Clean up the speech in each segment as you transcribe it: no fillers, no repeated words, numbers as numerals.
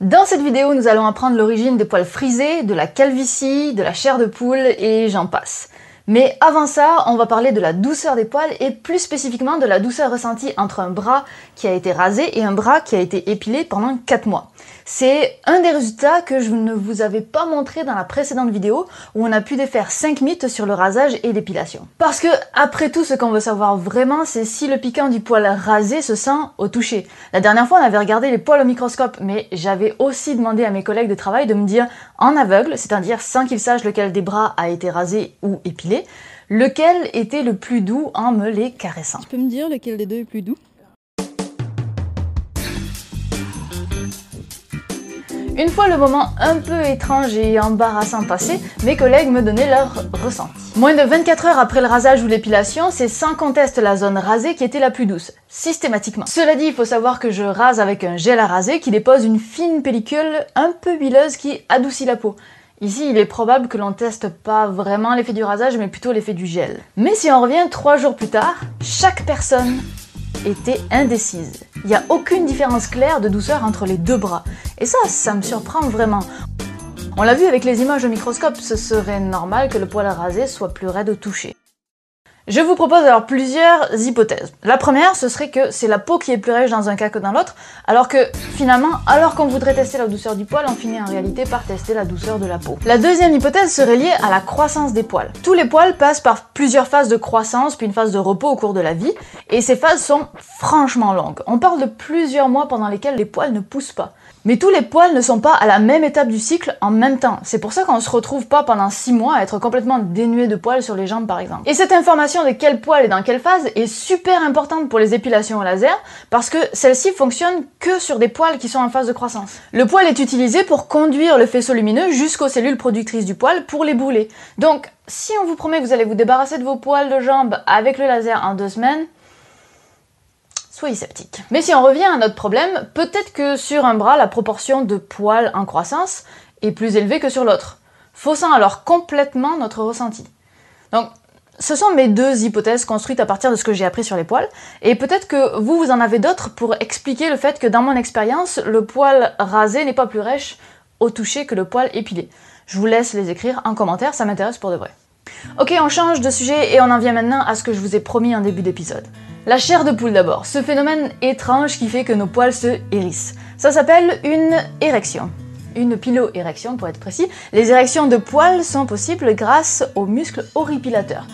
Dans cette vidéo, nous allons apprendre l'origine des poils frisés, de la calvitie, de la chair de poule et j'en passe. Mais avant ça, on va parler de la douceur des poils et plus spécifiquement de la douceur ressentie entre un bras qui a été rasé et un bras qui a été épilé pendant 4 mois. C'est un des résultats que je ne vous avais pas montré dans la précédente vidéo où on a pu défaire 5 mythes sur le rasage et l'épilation. Parce que, après tout, ce qu'on veut savoir vraiment, c'est si le piquant du poil rasé se sent au toucher. La dernière fois, on avait regardé les poils au microscope, mais j'avais aussi demandé à mes collègues de travail de me dire en aveugle, c'est-à-dire sans qu'ils sachent lequel des bras a été rasé ou épilé, lequel était le plus doux en me les caressant. Tu peux me dire lequel des deux est plus doux? Une fois le moment un peu étrange et embarrassant passé, mes collègues me donnaient leur ressenti. Moins de 24 heures après le rasage ou l'épilation, c'est sans conteste la zone rasée qui était la plus douce, systématiquement. Cela dit, il faut savoir que je rase avec un gel à raser qui dépose une fine pellicule un peu huileuse qui adoucit la peau. Ici, il est probable que l'on teste pas vraiment l'effet du rasage, mais plutôt l'effet du gel. Mais si on revient 3 jours plus tard, chaque personne était indécise. Il n'y a aucune différence claire de douceur entre les deux bras. Et ça me surprend vraiment. On l'a vu avec les images au microscope, ce serait normal que le poil rasé soit plus raide au toucher. Je vous propose alors plusieurs hypothèses. La première, ce serait que c'est la peau qui est plus rêche dans un cas que dans l'autre, alors que finalement, alors qu'on voudrait tester la douceur du poil, on finit en réalité par tester la douceur de la peau. La deuxième hypothèse serait liée à la croissance des poils. Tous les poils passent par plusieurs phases de croissance, puis une phase de repos au cours de la vie, et ces phases sont franchement longues. On parle de plusieurs mois pendant lesquels les poils ne poussent pas. Mais tous les poils ne sont pas à la même étape du cycle en même temps. C'est pour ça qu'on se retrouve pas pendant 6 mois à être complètement dénué de poils sur les jambes par exemple. Et cette information de quel poil est dans quelle phase est super importante pour les épilations au laser parce que celle-ci fonctionne que sur des poils qui sont en phase de croissance. Le poil est utilisé pour conduire le faisceau lumineux jusqu'aux cellules productrices du poil pour les brûler. Donc si on vous promet que vous allez vous débarrasser de vos poils de jambes avec le laser en 2 semaines, soyez sceptiques. Mais si on revient à notre problème, peut-être que sur un bras, la proportion de poils en croissance est plus élevée que sur l'autre, faussant alors complètement notre ressenti. Donc, ce sont mes deux hypothèses construites à partir de ce que j'ai appris sur les poils, et peut-être que vous en avez d'autres pour expliquer le fait que dans mon expérience, le poil rasé n'est pas plus rêche au toucher que le poil épilé. Je vous laisse les écrire en commentaire, ça m'intéresse pour de vrai. Ok, on change de sujet et on en vient maintenant à ce que je vous ai promis en début d'épisode. La chair de poule d'abord, ce phénomène étrange qui fait que nos poils se hérissent. Ça s'appelle une érection. Une piloérection pour être précis. Les érections de poils sont possibles grâce au muscle horripilateur,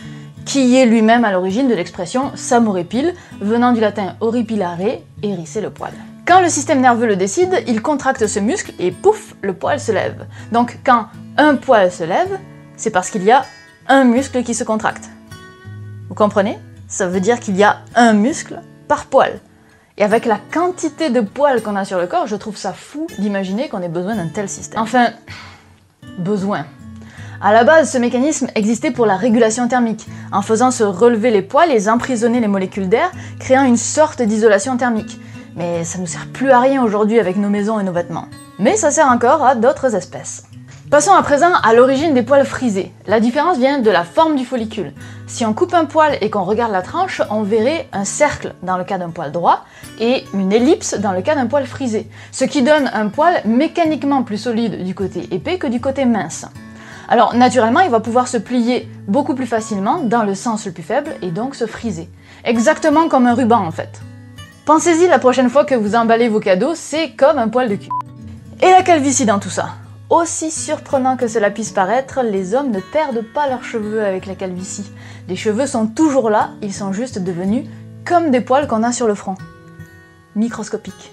qui est lui-même à l'origine de l'expression « ça m'horripile », venant du latin horripilare, hérisser le poil. Quand le système nerveux le décide, il contracte ce muscle et pouf, le poil se lève. Donc quand un poil se lève, c'est parce qu'il y a un muscle qui se contracte. Vous comprenez ? Ça veut dire qu'il y a un muscle par poil. Et avec la quantité de poils qu'on a sur le corps, je trouve ça fou d'imaginer qu'on ait besoin d'un tel système. Enfin, besoin. À la base, ce mécanisme existait pour la régulation thermique, en faisant se relever les poils et emprisonner les molécules d'air, créant une sorte d'isolation thermique. Mais ça nous sert plus à rien aujourd'hui avec nos maisons et nos vêtements. Mais ça sert encore à d'autres espèces. Passons à présent à l'origine des poils frisés. La différence vient de la forme du follicule. Si on coupe un poil et qu'on regarde la tranche, on verrait un cercle dans le cas d'un poil droit et une ellipse dans le cas d'un poil frisé, ce qui donne un poil mécaniquement plus solide du côté épais que du côté mince. Alors naturellement, il va pouvoir se plier beaucoup plus facilement dans le sens le plus faible et donc se friser. Exactement comme un ruban en fait. Pensez-y la prochaine fois que vous emballez vos cadeaux, c'est comme un poil de cul. Et la calvitie dans tout ça? Aussi surprenant que cela puisse paraître, les hommes ne perdent pas leurs cheveux avec la calvitie. Les cheveux sont toujours là, ils sont juste devenus comme des poils qu'on a sur le front. Microscopiques.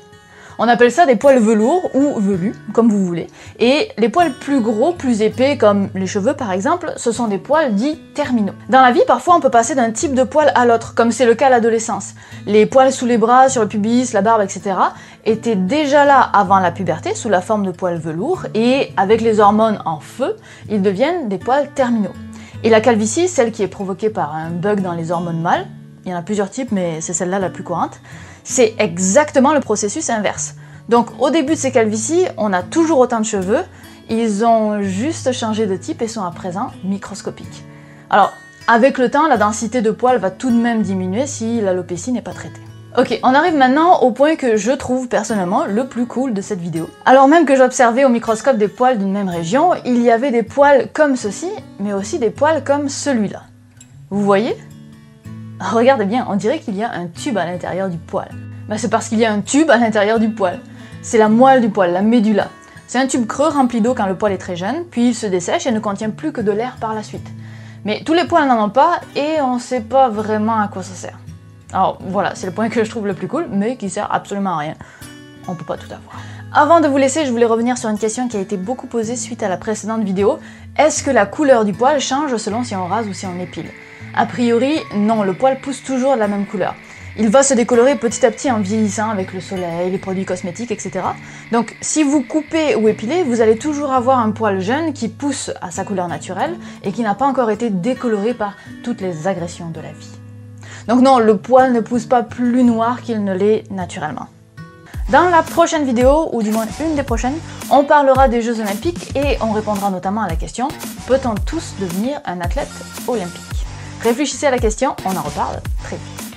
On appelle ça des poils velours ou velus, comme vous voulez. Et les poils plus gros, plus épais, comme les cheveux par exemple, ce sont des poils dits terminaux. Dans la vie, parfois on peut passer d'un type de poil à l'autre, comme c'est le cas à l'adolescence. Les poils sous les bras, sur le pubis, la barbe, etc. étaient déjà là avant la puberté, sous la forme de poils velours, et avec les hormones en feu, ils deviennent des poils terminaux. Et la calvitie, celle qui est provoquée par un bug dans les hormones mâles, il y en a plusieurs types, mais c'est celle-là la plus courante, c'est exactement le processus inverse. Donc au début de ces calvities, on a toujours autant de cheveux, ils ont juste changé de type et sont à présent microscopiques. Alors, avec le temps, la densité de poils va tout de même diminuer si l'alopécie n'est pas traitée. Ok, on arrive maintenant au point que je trouve personnellement le plus cool de cette vidéo. Alors même que j'observais au microscope des poils d'une même région, il y avait des poils comme ceci, mais aussi des poils comme celui-là. Vous voyez? Regardez bien, on dirait qu'il y a un tube à l'intérieur du poil. Ben, c'est parce qu'il y a un tube à l'intérieur du poil. C'est la moelle du poil, la médula. C'est un tube creux rempli d'eau quand le poil est très jeune, puis il se dessèche et ne contient plus que de l'air par la suite. Mais tous les poils n'en ont pas et on ne sait pas vraiment à quoi ça sert. Alors voilà, c'est le point que je trouve le plus cool, mais qui sert absolument à rien. On peut pas tout avoir. Avant de vous laisser, je voulais revenir sur une question qui a été beaucoup posée suite à la précédente vidéo. Est-ce que la couleur du poil change selon si on rase ou si on épile? A priori, non, le poil pousse toujours de la même couleur. Il va se décolorer petit à petit en vieillissant avec le soleil, les produits cosmétiques, etc. Donc si vous coupez ou épilez, vous allez toujours avoir un poil jeune qui pousse à sa couleur naturelle et qui n'a pas encore été décoloré par toutes les agressions de la vie. Donc non, le poil ne pousse pas plus noir qu'il ne l'est naturellement. Dans la prochaine vidéo, ou du moins une des prochaines, on parlera des Jeux Olympiques et on répondra notamment à la question « Peut-on tous devenir un athlète olympique ?» Réfléchissez à la question, on en reparle très vite.